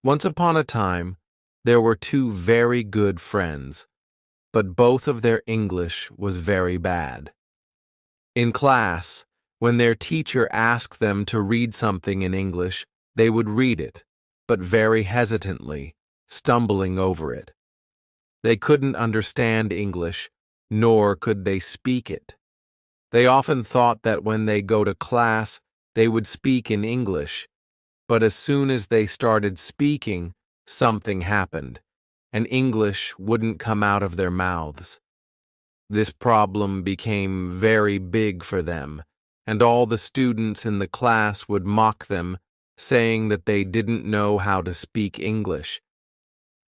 Once upon a time, there were two very good friends, but both of their English was very bad. In class, when their teacher asked them to read something in English, they would read it, but very hesitantly, stumbling over it. They couldn't understand English, nor could they speak it. They often thought that when they go to class, they would speak in English, but as soon as they started speaking, something happened, and English wouldn't come out of their mouths. This problem became very big for them, and all the students in the class would mock them, saying that they didn't know how to speak English.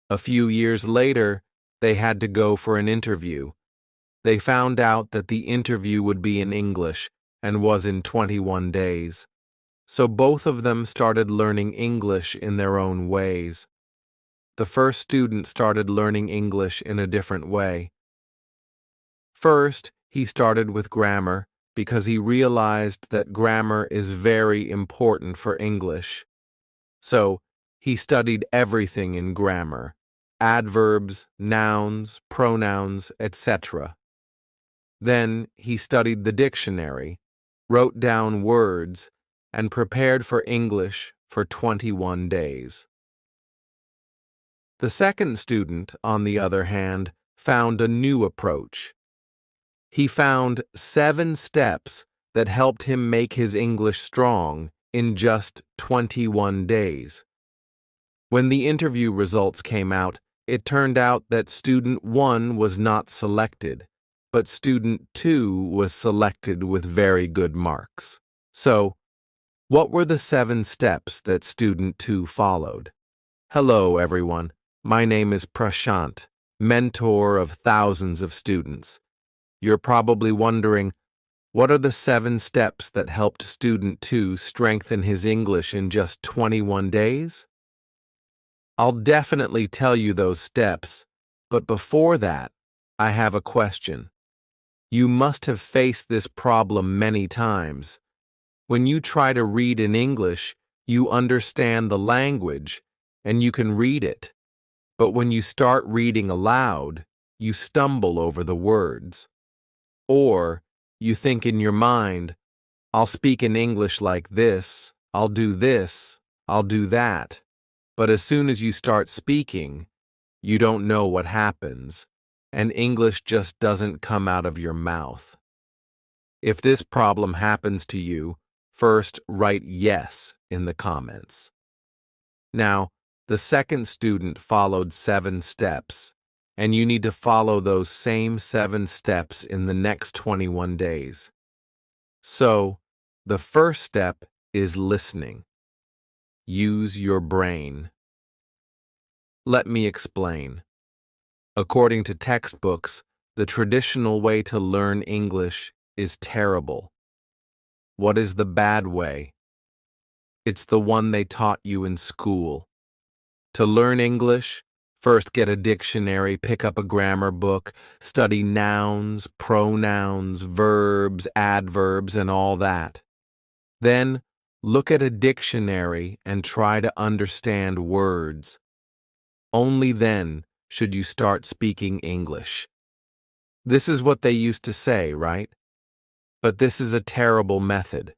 A few years later, they had to go for an interview. They found out that the interview would be in English and was in 21 days. So both of them started learning English in their own ways. The first student started learning English in a different way. First, he started with grammar because he realized that grammar is very important for English. So, he studied everything in grammar: adverbs, nouns, pronouns, etc. Then, he studied the dictionary, wrote down words, and prepared for English for 21 days. The second student, on the other hand, found a new approach. He found 7 steps that helped him make his English strong in just 21 days. When the interview results came out, it turned out that student 1 was not selected, but student 2 was selected with very good marks. So, what were the 7 steps that student 2 followed? Hello, everyone. My name is Prashant, mentor of thousands of students. You're probably wondering, what are the 7 steps that helped student 2 strengthen his English in just 21 days? I'll definitely tell you those steps, but before that, I have a question. You must have faced this problem many times. When you try to read in English, you understand the language and you can read it. But when you start reading aloud, you stumble over the words. Or you think in your mind, I'll speak in English like this, I'll do this, I'll do that. But as soon as you start speaking, you don't know what happens, and English just doesn't come out of your mouth. If this problem happens to you, first write yes in the comments. Now, the second student followed 7 steps, and you need to follow those same 7 steps in the next 21 days. So, the first step is listening. Use your brain. Let me explain. According to textbooks, the traditional way to learn English is terrible. What is the bad way? It's the one they taught you in school. To learn English, first get a dictionary, pick up a grammar book, study nouns, pronouns, verbs, adverbs, and all that. Then, look at a dictionary and try to understand words. Only then should you start speaking English. This is what they used to say, right? But this is a terrible method.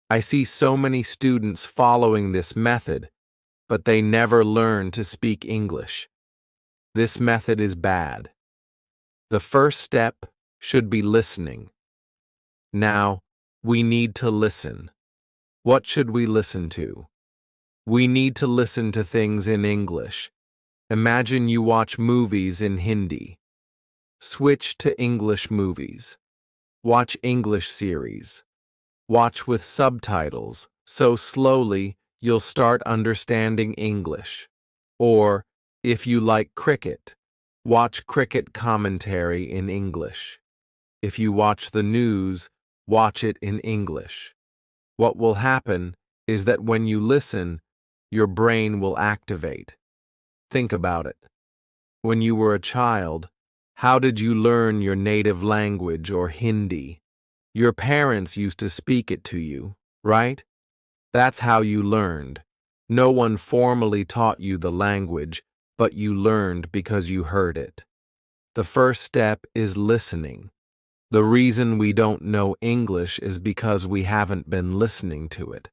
I see so many students following this method, but they never learn to speak English. This method is bad. The first step should be listening. Now, we need to listen. What should we listen to? We need to listen to things in English. Imagine you watch movies in Hindi. Switch to English movies. Watch English series. Watch with subtitles, so slowly you'll start understanding English. Or, if you like cricket, watch cricket commentary in English. If you watch the news, watch it in English. What will happen is that when you listen, your brain will activate. Think about it. When you were a child, how did you learn your native language or Hindi? Your parents used to speak it to you, right? That's how you learned. No one formally taught you the language, but you learned because you heard it. The first step is listening. The reason we don't know English is because we haven't been listening to it.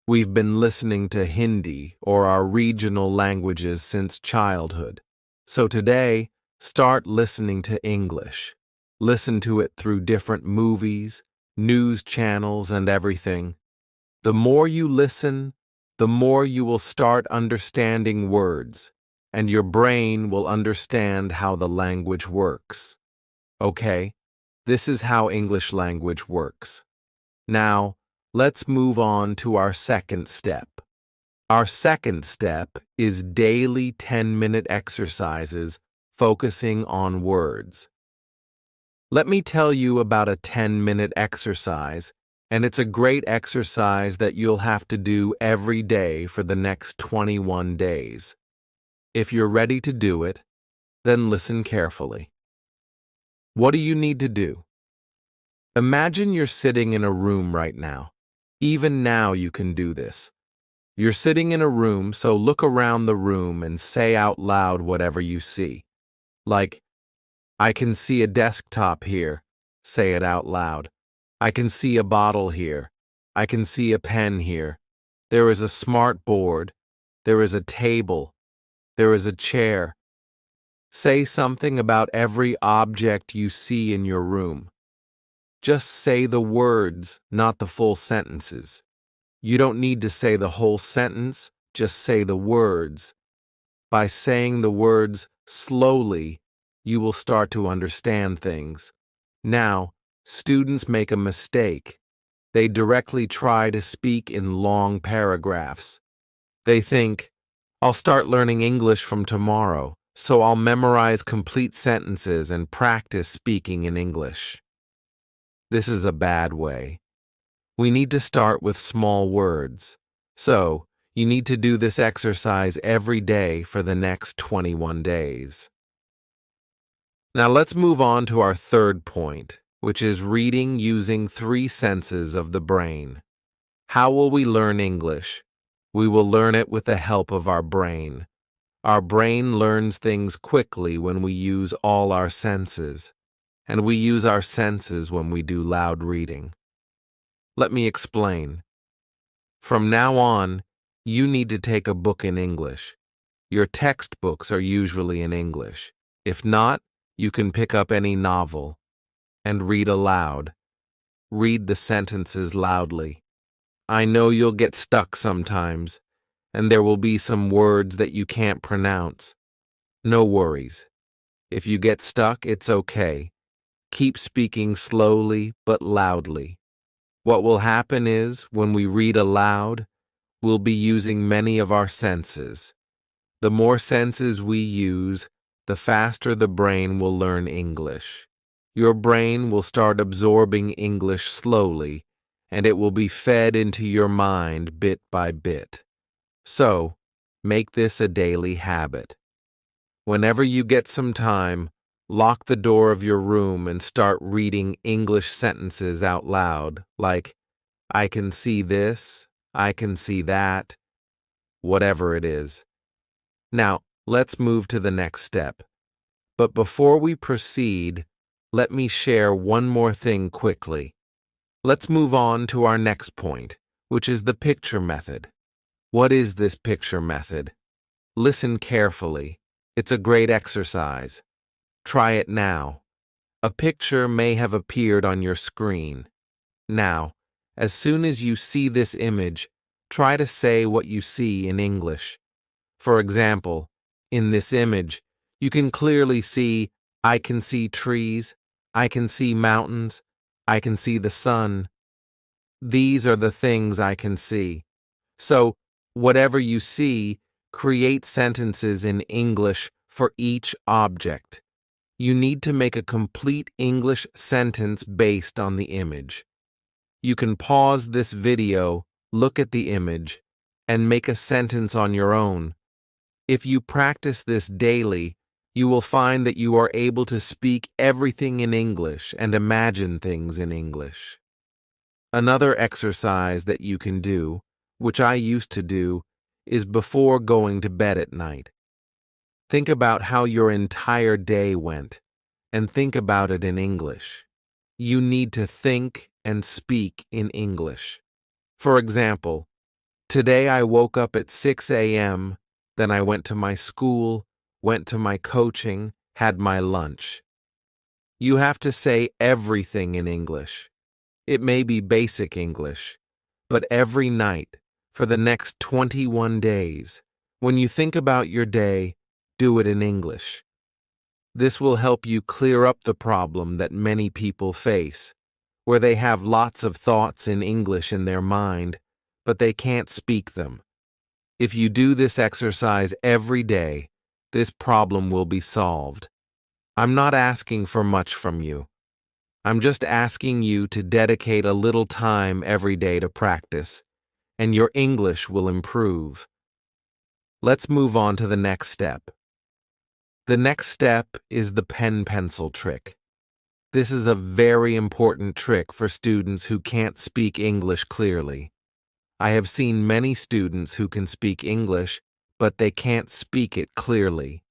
We've been listening to Hindi or our regional languages since childhood. So today, start listening to English. Listen to it through different movies, news channels, and everything. The more you listen, the more you will start understanding words, and your brain will understand how the language works. Okay, this is how English language works. Now, let's move on to our second step. Our second step is daily 10-minute exercises focusing on words. Let me tell you about a 10-minute exercise, and it's a great exercise that you'll have to do every day for the next 21 days. If you're ready to do it, then listen carefully. What do you need to do? Imagine you're sitting in a room right now. Even now you can do this. You're sitting in a room, so look around the room and say out loud whatever you see. Like, I can see a desktop here. Say it out loud. I can see a bottle here. I can see a pen here. There is a smart board. There is a table. There is a chair. Say something about every object you see in your room. Just say the words, not the full sentences. You don't need to say the whole sentence, just say the words. By saying the words slowly, you will start to understand things. Now, students make a mistake. They directly try to speak in long paragraphs. They think, I'll start learning English from tomorrow, so I'll memorize complete sentences and practice speaking in English. This is a bad way. We need to start with small words. So, you need to do this exercise every day for the next 21 days. Now let's move on to our third point, which is reading using 3 senses of the brain. How will we learn English? We will learn it with the help of our brain. Our brain learns things quickly when we use all our senses, and we use our senses when we do loud reading. Let me explain. From now on, you need to take a book in English. Your textbooks are usually in English. If not, you can pick up any novel and read aloud. Read the sentences loudly. I know you'll get stuck sometimes, and there will be some words that you can't pronounce. No worries. If you get stuck, it's okay. Keep speaking slowly but loudly. What will happen is, when we read aloud, we'll be using many of our senses. The more senses we use, the faster the brain will learn English. Your brain will start absorbing English slowly, and it will be fed into your mind bit by bit. So, make this a daily habit. Whenever you get some time, lock the door of your room and start reading English sentences out loud, like, I can see this, I can see that, whatever it is. Now, let's move to the next step. But before we proceed, let me share one more thing quickly. Let's move on to our next point, which is the picture method. What is this picture method? Listen carefully. It's a great exercise. Try it now. A picture may have appeared on your screen. Now, as soon as you see this image, try to say what you see in English. For example, in this image, you can clearly see, I can see trees, I can see mountains, I can see the sun. These are the things I can see. So, whatever you see, create sentences in English for each object. You need to make a complete English sentence based on the image. You can pause this video, look at the image, and make a sentence on your own. If you practice this daily, you will find that you are able to speak everything in English and imagine things in English. Another exercise that you can do, which I used to do, is before going to bed at night. Think about how your entire day went, and think about it in English. You need to think and speak in English. For example, today I woke up at 6 a.m., then I went to my school, went to my coaching, had my lunch. You have to say everything in English. It may be basic English, but every night, for the next 21 days, when you think about your day, do it in English. This will help you clear up the problem that many people face, where they have lots of thoughts in English in their mind, but they can't speak them. If you do this exercise every day, this problem will be solved. I'm not asking for much from you. I'm just asking you to dedicate a little time every day to practice, and your English will improve. Let's move on to the next step. The next step is the pen-pencil trick. This is a very important trick for students who can't speak English clearly. I have seen many students who can speak English, but they can't speak it clearly.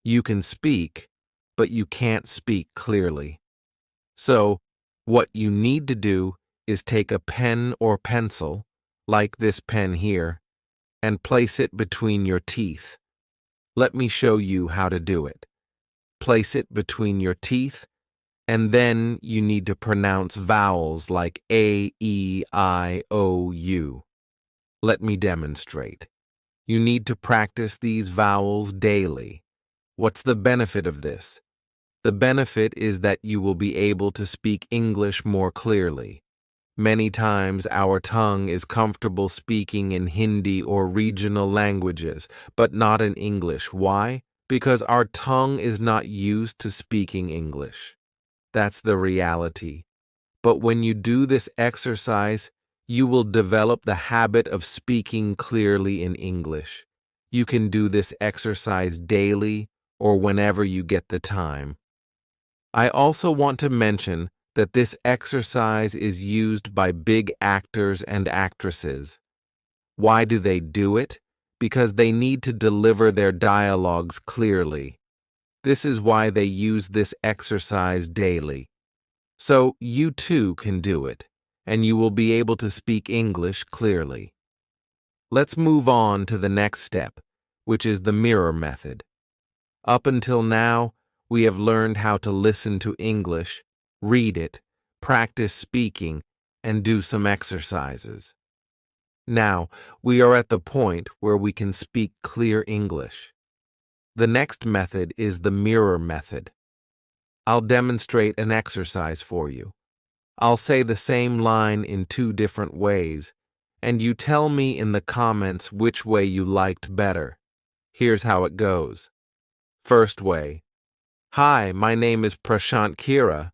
You can speak, but you can't speak clearly. So, what you need to do is take a pen or pencil, like this pen here, and place it between your teeth. Let me show you how to do it. Place it between your teeth, and then you need to pronounce vowels like A, E, I, O, U. Let me demonstrate. You need to practice these vowels daily. What's the benefit of this? The benefit is that you will be able to speak English more clearly. Many times our tongue is comfortable speaking in Hindi or regional languages, but not in English. Why? Because our tongue is not used to speaking English. That's the reality. But when you do this exercise, you will develop the habit of speaking clearly in English. You can do this exercise daily or whenever you get the time. I also want to mention that this exercise is used by big actors and actresses. Why do they do it? Because they need to deliver their dialogues clearly. This is why they use this exercise daily. So you too can do it, and you will be able to speak English clearly. Let's move on to the next step, which is the mirror method. Up until now, we have learned how to listen to English, read it, practice speaking, and do some exercises. Now, we are at the point where we can speak clear English. The next method is the mirror method. I'll demonstrate an exercise for you. I'll say the same line in 2 different ways, and you tell me in the comments which way you liked better. Here's how it goes. First way. Hi, my name is Prashant Kira.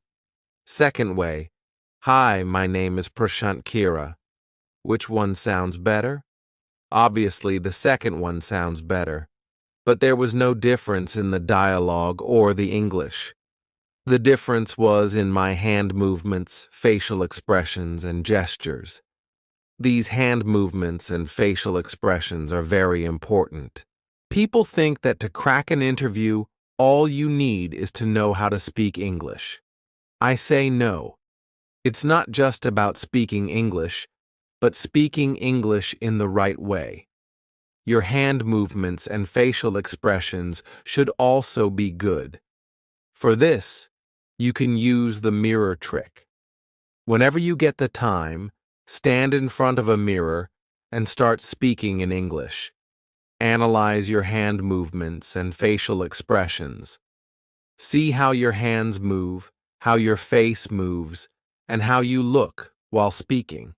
Second way. Hi, my name is Prashant Kira. Which one sounds better? Obviously, the second one sounds better. But there was no difference in the dialogue or the English. The difference was in my hand movements, facial expressions, and gestures. These hand movements and facial expressions are very important. People think that to crack an interview, all you need is to know how to speak English. I say no. It's not just about speaking English, but speaking English in the right way. Your hand movements and facial expressions should also be good. For this, you can use the mirror trick. Whenever you get the time, stand in front of a mirror and start speaking in English. Analyze your hand movements and facial expressions. See how your hands move, how your face moves, and how you look while speaking.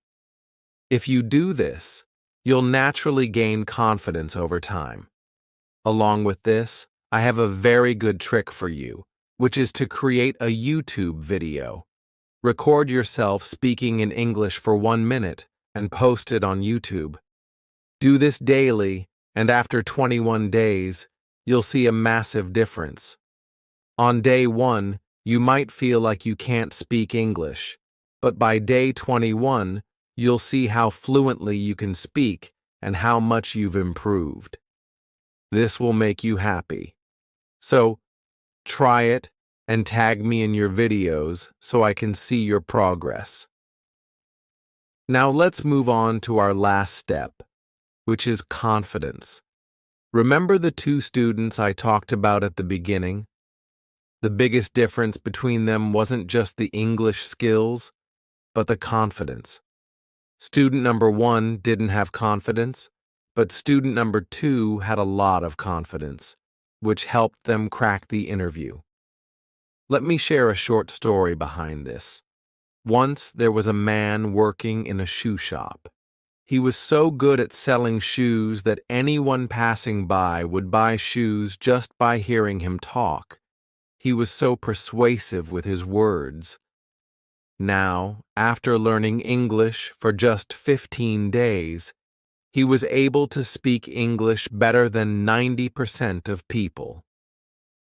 If you do this, you'll naturally gain confidence over time. Along with this, I have a very good trick for you, which is to create a YouTube video. Record yourself speaking in English for 1 minute and post it on YouTube. Do this daily, and after 21 days, you'll see a massive difference. On day 1, you might feel like you can't speak English, but by day 21, you'll see how fluently you can speak and how much you've improved. This will make you happy. So, try it and tag me in your videos so I can see your progress. Now let's move on to our last step, which is confidence. Remember the two students I talked about at the beginning? The biggest difference between them wasn't just the English skills, but the confidence. Student number 1 didn't have confidence, but student number 2 had a lot of confidence, which helped them crack the interview. Let me share a short story behind this. Once there was a man working in a shoe shop. He was so good at selling shoes that anyone passing by would buy shoes just by hearing him talk. He was so persuasive with his words. Now, after learning English for just 15 days, he was able to speak English better than 90% of people.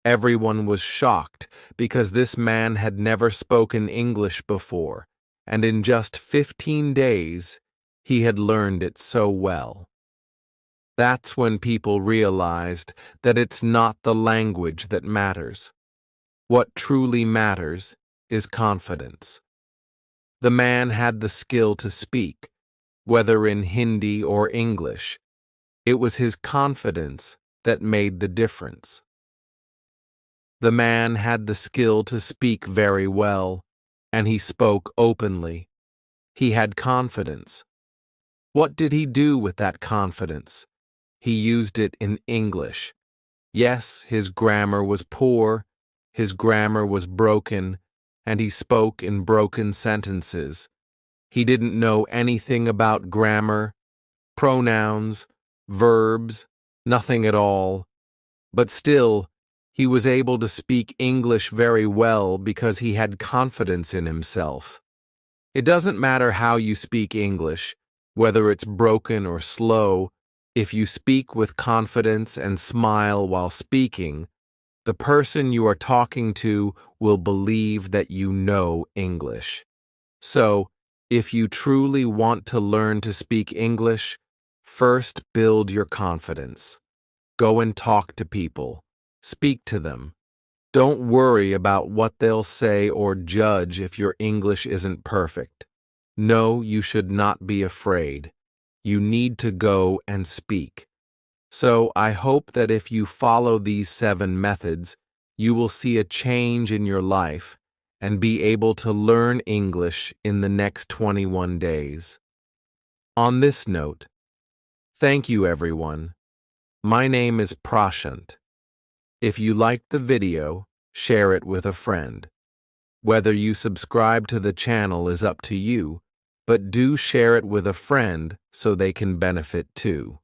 Everyone was shocked because this man had never spoken English before, and in just 15 days, he had learned it so well. That's when people realized that it's not the language that matters. What truly matters is confidence. The man had the skill to speak, whether in Hindi or English. It was his confidence that made the difference. The man had the skill to speak very well, and he spoke openly. He had confidence. What did he do with that confidence? He used it in English. Yes, his grammar was poor, his grammar was broken, and he spoke in broken sentences. He didn't know anything about grammar, pronouns, verbs, nothing at all. But still, he was able to speak English very well because he had confidence in himself. It doesn't matter how you speak English, whether it's broken or slow, if you speak with confidence and smile while speaking, the person you are talking to will believe that you know English. So, if you truly want to learn to speak English, first build your confidence. Go and talk to people. Speak to them. Don't worry about what they'll say or judge if your English isn't perfect. No, you should not be afraid. You need to go and speak. So I hope that if you follow these 7 methods, you will see a change in your life and be able to learn English in the next 21 days. On this note, thank you everyone. My name is Prashant. If you liked the video, share it with a friend. Whether you subscribe to the channel is up to you, but do share it with a friend so they can benefit too.